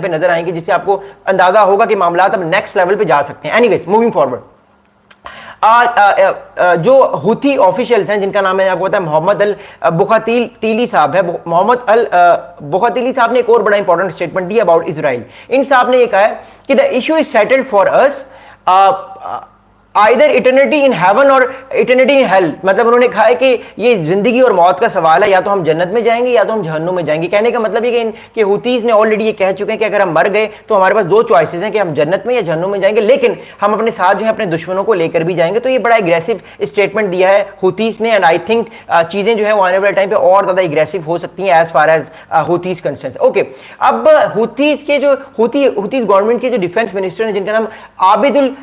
पे नजर आएंगे, जिससे आपको अंदाजा होगा कि मामला अब नेक्स्ट लेवल पे जा सकते हैं। एनीवेज मूविंग फॉरवर्ड, जो हुती ऑफिशियल्स हैं जिनका नाम मैंने आपको बताया मोहम्मद अल बुखातीली साहब है, मोहम्मद अल बुखातीली साहब ने एक और बड़ा इंपॉर्टेंट स्टेटमेंट दिया अबाउट इजराइल। इन साहब ने ये कहा है कि the issue is settled for us either eternity in heaven और इटर्निटी इन हेल। मतलब उन्होंने कहा है कि ये जिंदगी और मौत का सवाल है, या तो हम जन्नत में जाएंगे या तो हम जहन्नुम में जाएंगे। कहने का मतलब ये कि हुतीज ने ऑलरेडी ये कह चुके हैं कि अगर हम मर गए तो हमारे पास दो चॉइसेस हैं कि हम जन्नत में या जहन्नुम में जाएंगे, लेकिन हम अपने साथ जो है अपने दुश्मनों को लेकर भी जाएंगे। तो ये बड़ा एग्रेसिव स्टेटमेंट दिया है हुतीज ने, एंड आई थिंक चीजें जो है वो आने वाले टाइम पे और ज्यादा एग्रेसिव हो सकती हैं as far as Houthis concern. Okay, अब हुतीज के जो हुतीज गवर्नमेंट के जो डिफेंस मिनिस्टर हैं जिनका नाम आबिदुल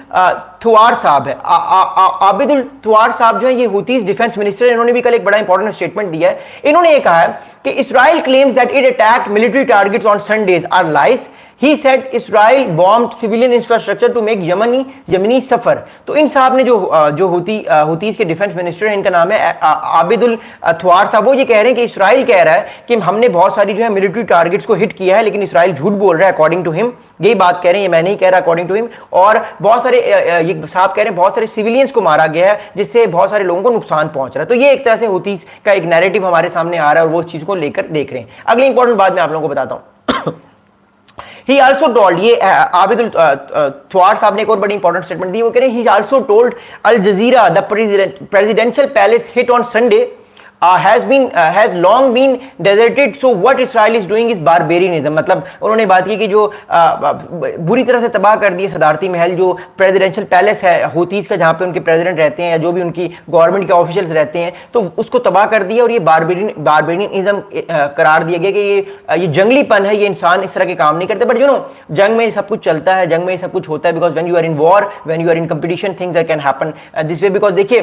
थुआर साहब है, आबिदुल थुआर साहब जो है ये हुतीज डिफेंस मिनिस्टर, इन्होंने भी कल एक बड़ा इंपॉर्टेंट स्टेटमेंट दिया है। इन्होंने ये कहा है कि Israel claims that it attacked military targets on Sundays are lies. He said Israel bombed civilian infrastructure to make Yemeni suffer। तो इन साहब ने जो हुतीज के डिफेंस मिनिस्टर हैं, इनका नाम है आबिदुल थुआर साहब, वो ये कह रहे हैं कि इजराइल कह रहा है कि हमने बहुत सारी जो है मिलिट्री टारगेट्स को हिट किया है, लेकिन इजराइल झूठ बोल रहा है अकॉर्डिंग टू हिम। यही बात कह रहे हैं, ये मैं नहीं कह रहा, अकॉर्डिंग टू हिम। और बहुत सारे ये साहब कह रहे हैं बहुत सारे सिविलियंस को मारा गया है, जिससे बहुत सारे लोगों को नुकसान पहुंच रहा है। तो ये एक तरह से हुतीज का एक नैरेटिव हमारे सामने आ रहा है और वो उस चीज को लेकर देख रहे हैं। अगली इंपॉर्टेंट बात मैं आप लोगों को बताता हूं। He also told, ये आबिदुल थुआर साहब ने एक और बड़ी इंपॉर्टेंट स्टेटमेंट दी। वो कह रहे हैं he also told Al Jazeera the presidential palace hit on Sunday has long been deserted, so what Israel is doing is barbarianism। मतलब उन्होंने बात की कि जो बुरी तरह से तबाह कर दिए सदारती महल, जो प्रेसिडेंशियल पैलेस है हुतीज का, जहाँ पे उनके प्रेसिडेंट रहते हैं या जो भी उनकी गवर्नमेंट के ऑफिशियल्स रहते हैं, तो उसको तबाह कर दिया और ये बारबेरियनिज्म करार दिया गया कि ये जंगलीपन है, ये इंसान इस तरह के काम नहीं करते। बट यू नो, जंग में सब कुछ चलता है, जंग में सब कुछ होता है, because when you are in war, when you are in competition, things can happen this way. Because देखिए,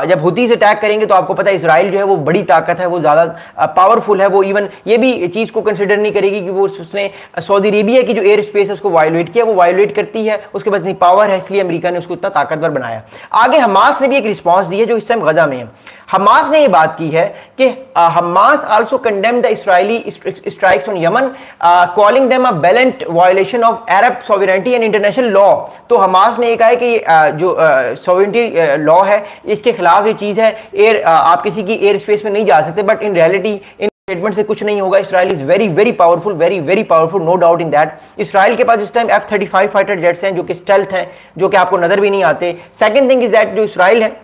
जब हुतीज अटैक करेंगे तो आपको पता है इजराइल जो है वो बड़ी ताकत है, वो ज्यादा पावरफुल है, वो इवन ये भी चीज को कंसिडर नहीं करेगी कि वो उसने सऊदी अरेबिया की जो एयर स्पेस है उसको वायोलेट किया, वो वायोलेट करती है, उसके पास इतनी पावर है, इसलिए अमेरिका ने उसको इतना ताकतवर बनाया। आगे हमास ने भी एक रिस्पॉन्स दी है जो इस टाइम गजा में है। हमास ने ये बात की है कि Hamas also condemned the Israeli strikes on Yemen, calling them a blatant violation of Arab sovereignty and international law. तो हमास ने ये कहा है कि जो सॉवरेनिटी लॉ है इसके खिलाफ ये चीज है, आप किसी की एयर स्पेस में नहीं जा सकते, बट इन रियलिटी इन स्टेटमेंट से कुछ नहीं होगा। Israel is very very powerful, very very powerful, no doubt in that. Israel के पास इस टाइम F-35 फाइटर जेट्स हैं जो कि स्टेल्थ हैं, जो कि आपको नजर भी नहीं आते। सेकंड थिंग इज दैट जो इजराइल है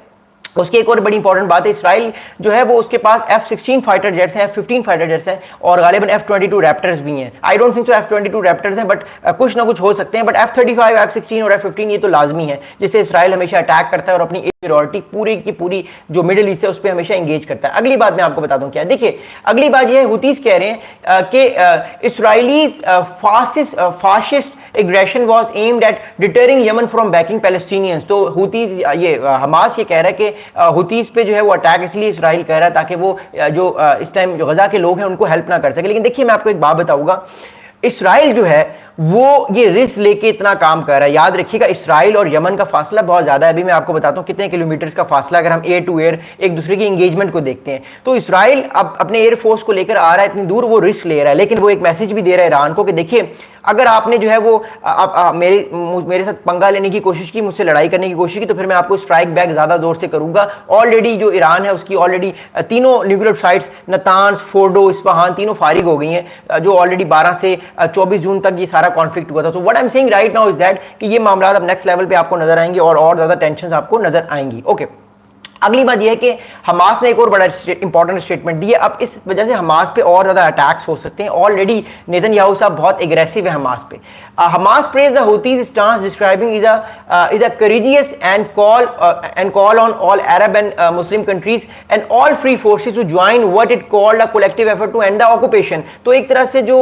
उसकी एक और बड़ी इंपॉर्टेंट बात है, इजराइल जो है वो उसके पास F-16 फाइटर जेट्स हैं, F-15 फाइटर जेट्स हैं और गालिबन F-22 रैप्टर्स भी हैं। I don't think so F-22 raptors हैं, बट कुछ ना कुछ हो सकते हैं। बट F-35, F-16 और F-15 ये तो लाजमी है, जिससे इजराइल हमेशा अटैक करता है और अपनी इंफीरियरिटी पूरी की पूरी जो मिडिल ईस्ट है उस पर हमेशा एंगेज करता है। अगली बात मैं आपको बताता हूँ क्या है। देखिए, अगली बात ये है, हुतीज कह रहे हैं कि Israelis fascist aggression was aimed at deterring Yemen from backing Palestinians। तो हुतीज ये हमास ये कह रहा है कि हुतीज पे जो है वो अटैक इसलिए इजराइल कह रहा है ताकि वो जो इस टाइम जो गजा के लोग हैं उनको हेल्प ना कर सके। लेकिन देखिए, मैं आपको एक बात बताऊंगा, इजराइल जो है वो ये रिस्क लेके इतना काम कर रहा है। याद रखिएगा, इजराइल और यमन का फासला बहुत ज्यादा है। अभी मैं आपको बताता हूं कितने किलोमीटर्स का फासला, अगर हम एयर टू एयर एक दूसरे की एंगेजमेंट को देखते हैं। तो इजराइल अब अपने एयरफोर्स को लेकर आ रहा है इतनी दूर, वो रिस्क ले रहा है, लेकिन वो एक मैसेज भी दे रहा है ईरान को कि देखिए, अगर आपने जो है वो मेरे साथ पंगा लेने की कोशिश की, मुझसे लड़ाई करने की कोशिश की, तो फिर मैं आपको स्ट्राइक बैक ज्यादा जोर से करूंगा। ऑलरेडी जो ईरान है उसकी ऑलरेडी तीनों nuclear sites Natanz, Fordow, Isfahan तीनों फारिग हो गई हैं, जो ऑलरेडी 12 से 24 जून तक ये सारा कॉन्फ्लिक्ट हुआ था। तो what I am saying right now is that कि ये मामला अब नेक्स्ट लेवल पे आपको नजर आएंगे और ज्यादा टेंशन आपको नजर आएंगी। ओके, अगली बात यह है कि हमास ने एक और बड़ा इंपॉर्टेंट स्टेटमेंट दी है। अब इस वजह से हमास पे और ज्यादा अटैक्स हो सकते हैं। ऑलरेडी नेतन्याहू साहब बहुत एग्रेसिव है हमास पे। Hamas praise the हुतीज stance describing is a courageous and call on all Arab and Muslim countries and all free forces to join what it called a collective effort to end the occupation। तो एक तरह से जो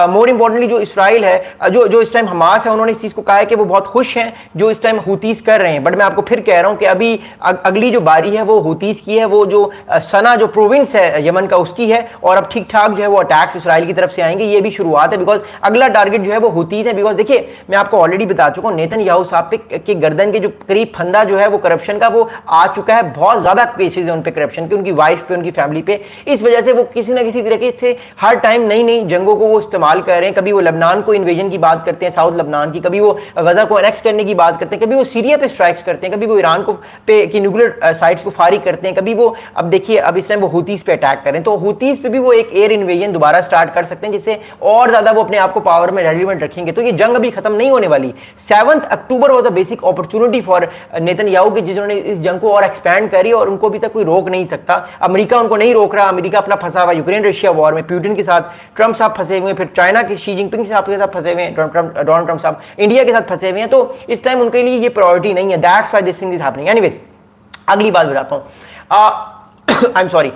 more importantly जो Israel है, जो इस time Hamas है, उन्होंने इस चीज को कहा है कि वो बहुत खुश हैं जो इस टाइम हुतीज कर रहे हैं। बट मैं आपको फिर कह रहा हूं कि अभी अगली जो बारी है वो हुतीस की है, वो जो सना जो प्रोविंस है यमन का उसकी है, और अब ठीक ठाक जो है वो अटैक्स इसराइल की तरफ से आएंगे। ये भी शुरुआत है, बिकॉज अगला टारगेट जो है वो हुतीस है। बिकॉज देखिए मैं आपको ऑलरेडी बता चुका हूं, नेतन्याहू साहब पे के गर्दन के जो करीब फंदा जो है वो करप्शन का वो आ चुका है। बहुत ज्यादा केसेस है उन पे करप्शन के, उनकी वाइफ पे, उनकी फैमिली पे। इस वजह से वो किसी ना किसी तरीके से हर टाइम नई नई जंगों को वो इस्तेमाल कर रहे हैं। कभी वो लेबनान को इन्वेजन की बात करते हैं, साउथ लेबनान की, कभी वो गजा को एनेक्स करने की बात करते हैं, कभी वो सीरिया पे स्ट्राइक्स करते हैं, कभी वो ईरान को पे की न्यूक्लियर साइट्स को फारिग करते हैं, कभी वो अब देखिए अब इस टाइम वो हुतीस पे अटैक करें। तो हुतीस पे भी वो एक एयर इन्वेजन दोबारा स्टार्ट कर सकते हैं, जिससे और ज्यादा वो अपने आप को पावर में रेलिवेंट रखेंगे। तो ये जंग अभी खत्म नहीं होने वाली। 7 October was the basic opportunity for Netanyahu की, जिन्होंने इस जंग को और एक्सपैंड करी, और उनको अभी तक कोई रोक नहीं सकता। अमेरिका उनको नहीं रोक रहा। अमेरिका अपना फंसा हुआ यूक्रेन रशिया वॉर में, पुतिन के साथ ट्रंप साहब फंसे हुए हैं, फिर चाइना के शी जिनपिंग साहब के साथ फंसे हुए हैं, डोनाल्ड ट्रंप साहब इंडिया के साथ फंसे हुए हैं। तो इस टाइम उनके लिए ये प्रायोरिटी नहीं है। That's why this thing is happening. Anyways अगली बात बताता हूं। आई एम सॉरी,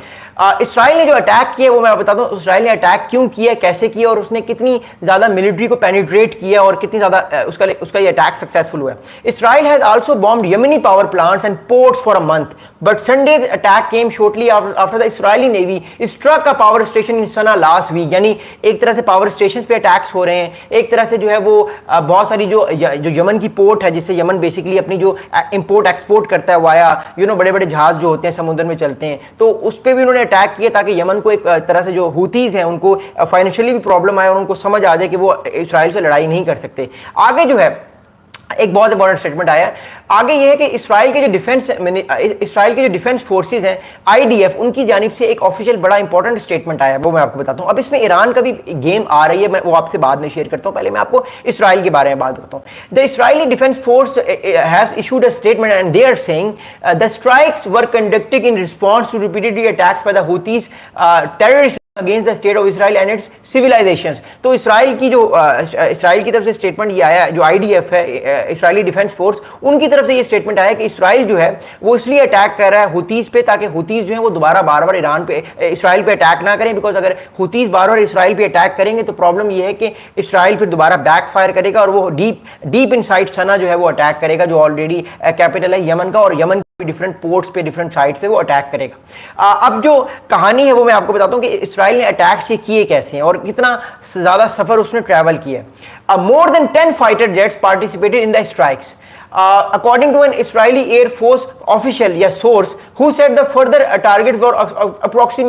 इसराइल ने जो अटैक किया वो मैं बताता हूं। इसराइल ने अटैक क्यों किया, कैसे किया, और उसने कितनी ज्यादा मिलिट्री को पेनिट्रेट किया, और कितनी ज्यादा उसका ये अटैक सक्सेसफुल हुआ। Israel has also bombed Yemeni power plants and ports for a month, but Sunday's attack came shortly after the Israeli Navy struck a power station in Sana'a last week। यानी एक तरह से power station पे attacks हो रहे हैं, एक तरह से जो है वो बहुत सारी जो यमन की पोर्ट है, जिससे यमन बेसिकली अपनी जो इंपोर्ट एक्सपोर्ट करता है वाया बड़े बड़े जहाज जो होते हैं समुद्र में चलते हैं, तो उस पर भी उन्होंने अटैक किया ताकि यमन को एक तरह से जो हुतीज हैं उनको फाइनेंशियली भी प्रॉब्लम आए और उनको समझ आ जाए कि वो इसराइल से लड़ाई नहीं कर सकते। आगे जो है एक बहुत इंपॉर्टेंट स्टेटमेंट आया आगे, ये है कि इसराइल के जो डिफेंस फोर्सेस हैं आईडीएफ, उनकी जानिब से एक ऑफिशियल बड़ा इंपॉर्टेंट स्टेटमेंट आया, वो मैं आपको बताता हूं। अब इसमें ईरान का भी गेम आ रही है, मैं वो आपसे बाद में शेयर करता हूं। पहले मैं आपको इसराइल के बारे में बात करता हूं। The Israeli defence force has issued a statement and they are saying the strikes were conducted in response to repeated attacks by the Houthis terrorist against the state of Israel and its civilisations. तो Israel की तरफ से statement ये आया, जो IDF है Israeli defence force, उनकी तरफ से ये स्टेटमेंट आया कि इसराइल जो है वो इसलिए अटैक कर रहा है हुतीज पे, ताकि हुतीज जो है वो दोबारा बार बार इसराइल पे अटैक ना करें। बिकॉज अगर हुतीज बार बार इसराइल पे अटैक करेंगे तो प्रॉब्लम ये है कि इसराइल फिर दोबारा बैकफायर करेगा, और वो डीप इनसाइड सना जो है वो अटैक करेगा, जो ऑलरेडी कैपिटल है यमन का, और यमन डिफरेंट पोर्ट्स पे, डिफरेंट साइट्स पे वो अटैक करेगा। अब जो कहानी है वो मैं आपको बताता हूं कि इसराइल ने अटैक्स ये किए कैसे हैं और कितना ज्यादा सफर उसने ट्रैवल किया। More than 10 fighter jets participated in the strikes according to an Israeli Air Force official या source who said the further targets were approximately